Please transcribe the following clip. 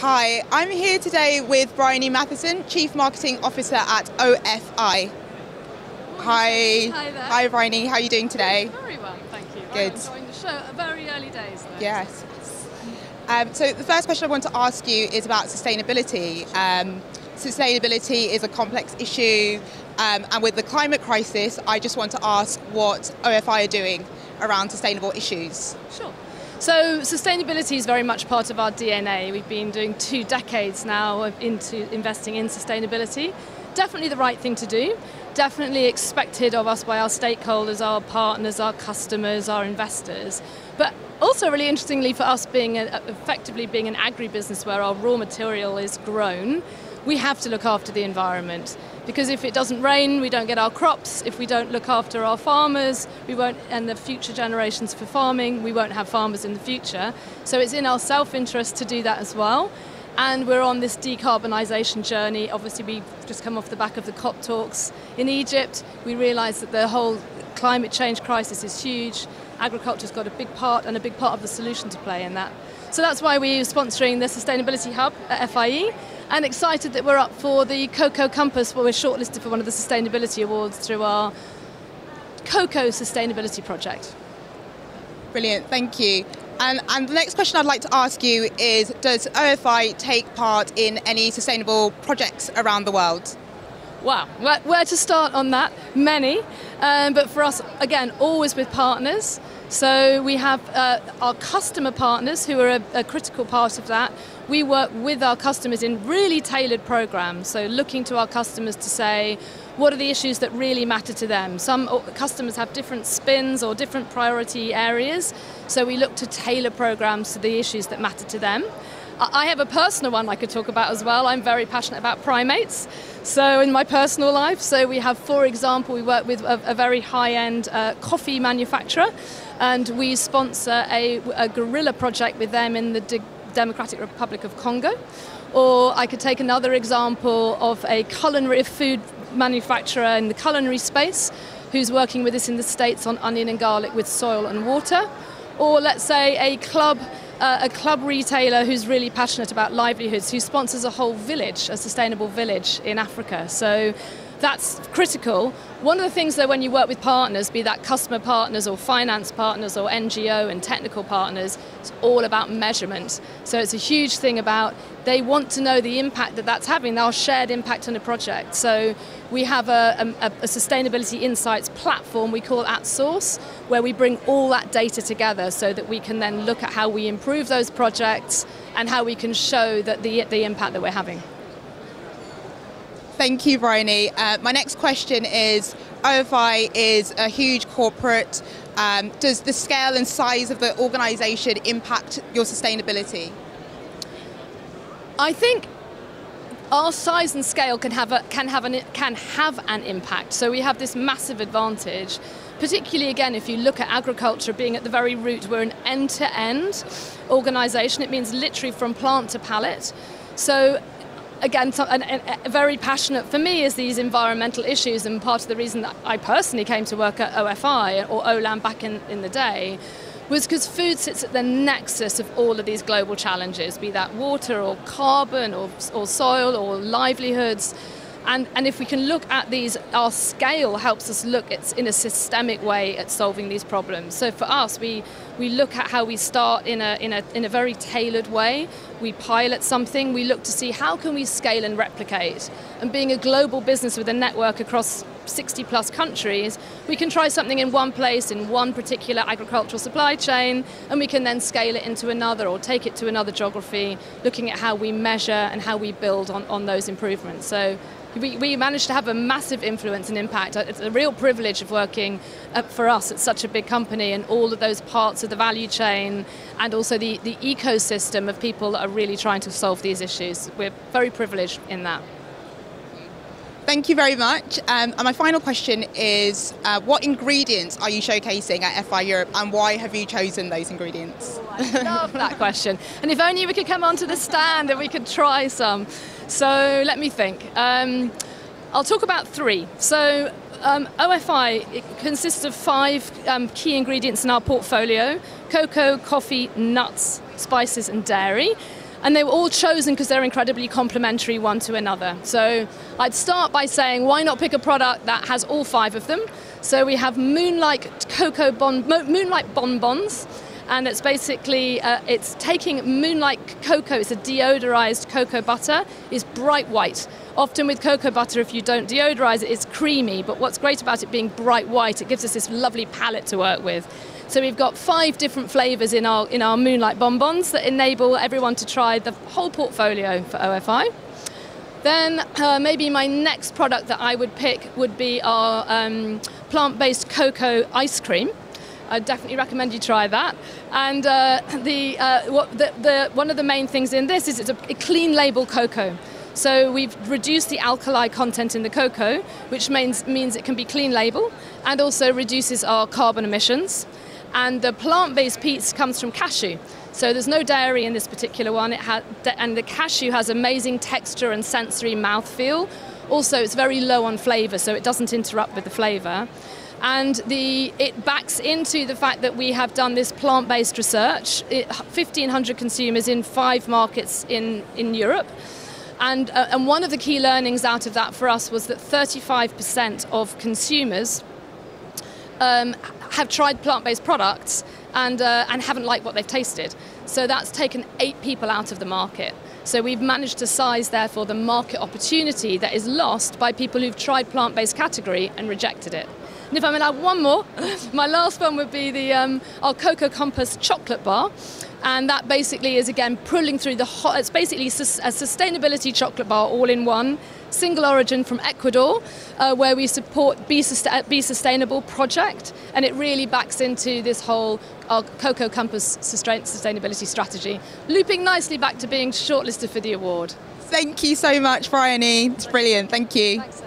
Hi, I'm here today with Briony Mathieson, Chief Marketing Officer at OFI. Hi. Hi there. Hi, Briony. How are you doing today? Very well, thank you. Good. I'm enjoying the show. Very early days, though. Yes. So the first question I want to ask you is about sustainability. Sustainability is a complex issue, and with the climate crisis, I just want to ask what OFI are doing around sustainable issues. Sure. So sustainability is very much part of our DNA. We've been doing 2 decades now into investing in sustainability. Definitely the right thing to do. Definitely expected of us by our stakeholders, our partners, our customers, our investors. But also really interestingly for us effectively being an agribusiness where our raw material is grown, we have to look after the environment. Because if it doesn't rain, we don't get our crops. If we don't look after our farmers, we won't, and the future generations for farming, we won't have farmers in the future. So it's in our self-interest to do that as well. And we're on this decarbonisation journey. Obviously, we've just come off the back of the COP talks in Egypt. We realise that the whole climate change crisis is huge. Agriculture's got a big part and a big part of the solution to play in that. So that's why we're sponsoring the Sustainability Hub at FIE, and excited that we're up for the Cocoa Compass, where we're shortlisted for one of the Sustainability Awards through our Cocoa Sustainability Project. Brilliant, thank you. And the next question I'd like to ask you is, does OFI take part in any sustainable projects around the world? Wow, where to start on that? Many, but for us, again, always with partners. So we have our customer partners who are a critical part of that. We work with our customers in really tailored programs, so looking to our customers to say, what are the issues that really matter to them? Some customers have different spins or different priority areas, so we look to tailor programs to the issues that matter to them. I have a personal one I could talk about as well. I'm very passionate about primates, so in my personal life. So we have, for example, we work with a very high-end coffee manufacturer, and we sponsor a gorilla project with them in the Democratic Republic of Congo. Or I could take another example of a culinary food manufacturer in the culinary space who's working with us in the States on onion and garlic with soil and water. Or let's say a club retailer who's really passionate about livelihoods, who sponsors a whole village, a sustainable village in Africa. So that's critical. One of the things though, when you work with partners, be that customer partners or finance partners or NGO and technical partners, it's all about measurement. So it's a huge thing about, they want to know the impact that that's having, our shared impact on a project. So we have a sustainability insights platform we call At Source, where we bring all that data together so that we can then look at how we improve those projects and how we can show that the impact that we're having. Thank you, Briony. My next question is, OFI is a huge corporate. Does the scale and size of the organisation impact your sustainability? I think our size and scale can have an impact. So we have this massive advantage, particularly again if you look at agriculture being at the very root. We're an end-to-end organisation. It means literally from plant to pallet. So again, very passionate for me is these environmental issues, and part of the reason that I personally came to work at OFI or OLAM back in the day was because food sits at the nexus of all of these global challenges, be that water or carbon or soil or livelihoods. And if we can look at these, our scale helps us look in a systemic way at solving these problems. So for us, we look at how we start in a very tailored way. We pilot something, we look to see how can we scale and replicate. And being a global business with a network across 60 plus countries, we can try something in one place, in one particular agricultural supply chain, and we can then scale it into another or take it to another geography, looking at how we measure and how we build on those improvements. So we managed to have a massive influence and impact. It's a real privilege of working for us at such a big company and all of those parts of the value chain and also the ecosystem of people that are really trying to solve these issues. We're very privileged in that. Thank you very much. And my final question is, what ingredients are you showcasing at FI Europe, and why have you chosen those ingredients? Oh, I love that question. And if only we could come onto the stand and we could try some. So let me think. I'll talk about 3. So OFI, it consists of 5 key ingredients in our portfolio: cocoa, coffee, nuts, spices and dairy. And they were all chosen because they're incredibly complementary one to another. So I'd start by saying, why not pick a product that has all 5 of them? So we have Moonlight Bonbons, and it's basically, it's taking Moonlight cocoa, it's a deodorized cocoa butter, is bright white. Often with cocoa butter, if you don't deodorize it, it's creamy, but what's great about it being bright white, it gives us this lovely palette to work with. So we've got 5 different flavors in our Moonlight Bonbons that enable everyone to try the whole portfolio for OFI. Then maybe my next product that I would pick would be our plant-based cocoa ice cream. I definitely recommend you try that. And one of the main things in this is it's a clean label cocoa. So we've reduced the alkali content in the cocoa, which means it can be clean label and also reduces our carbon emissions. And the plant-based piece comes from cashew. So there's no dairy in this particular one. And the cashew has amazing texture and sensory mouthfeel. Also, it's very low on flavor, so it doesn't interrupt with the flavor. And it backs into the fact that we have done this plant-based research, 1,500 consumers in 5 markets in Europe. And one of the key learnings out of that for us was that 35% of consumers have tried plant-based products and haven't liked what they've tasted. So that's taken 8 people out of the market. So we've managed to size, therefore, the market opportunity that is lost by people who've tried plant-based category and rejected it. And if I'm going to add one more, my last one would be our Cocoa Compass chocolate bar. And that basically is, again, pulling through it's basically a sustainability chocolate bar all in one, single origin from Ecuador, where we support Be Sustainable project. And it really backs into this whole our Cocoa Compass sustainability strategy, looping nicely back to being shortlisted for the award. Thank you so much, Briony. It's brilliant. Thank you. Thanks.